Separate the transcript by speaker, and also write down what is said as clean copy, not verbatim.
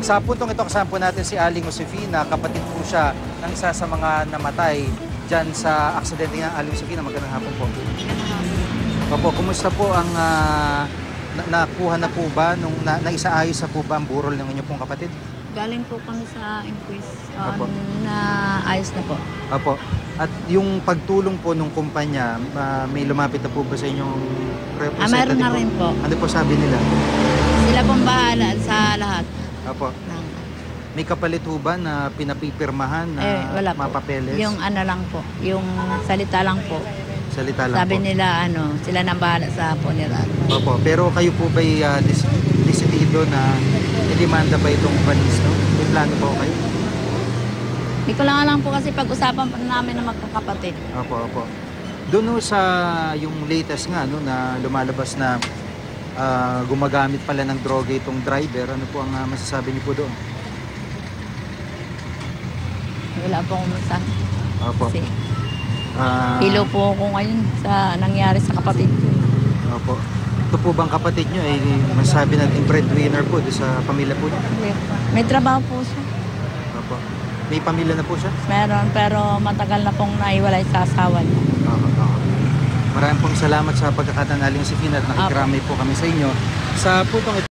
Speaker 1: Sa puntong ito, kasama po natin si Aling Josefina. Kapatid po siya ng isa sa mga namatay dyan sa aksidente ng Aling Josefina. Magandang hapon po. Opo, kumusta po ang nakuha na po ba, naisaayos na po ba ang burol ng inyong pong kapatid?
Speaker 2: Galing po kami sa inquest
Speaker 1: Opo.
Speaker 2: na ayos na po.
Speaker 1: Opo. At yung pagtulong po ng kumpanya, may lumapit na po ba sa inyong representative?
Speaker 2: Mayroon na rin po.
Speaker 1: Ano po sabi nila?
Speaker 2: Sila pong bahala sa lahat.
Speaker 1: Opo. May kapalit po ba na pinapipirmahan na
Speaker 2: Wala po.
Speaker 1: mapapeles?
Speaker 2: Yung ano lang po, yung salita lang po.
Speaker 1: Salita lang
Speaker 2: Sabi
Speaker 1: po.
Speaker 2: nila sila nang bahala sa funeral.
Speaker 1: Opo. Pero kayo po ba'y desidido na idemanda ba itong balis, no? May plano po kayo?
Speaker 2: Hindi ko lang alam po kasi pag-usapan pa namin ng magkakapatid.
Speaker 1: Opo, opo. Doon sa yung latest nga, no, na lumalabas na gumagamit pala ng droga itong driver, ano po ang masasabi niyo po doon?
Speaker 2: Wala po akong masasabi.
Speaker 1: Opo.
Speaker 2: Kasi
Speaker 1: Hilo
Speaker 2: hilo po ako ngayon sa nangyari sa kapatid ko.
Speaker 1: Opo. Ito po bang kapatid niyo ay masasabi natin breadwinner po doon sa pamilya po niyo?
Speaker 2: May trabaho po siya.
Speaker 1: Opo. May pamilya na po siya?
Speaker 2: Meron, pero matagal na pong naiwalay sa asawa niya.
Speaker 1: Oo. Maraming pong salamat sa pagkakataon, Aling Josefina, at nakikiramay po kami sa inyo. Sa puntong ito,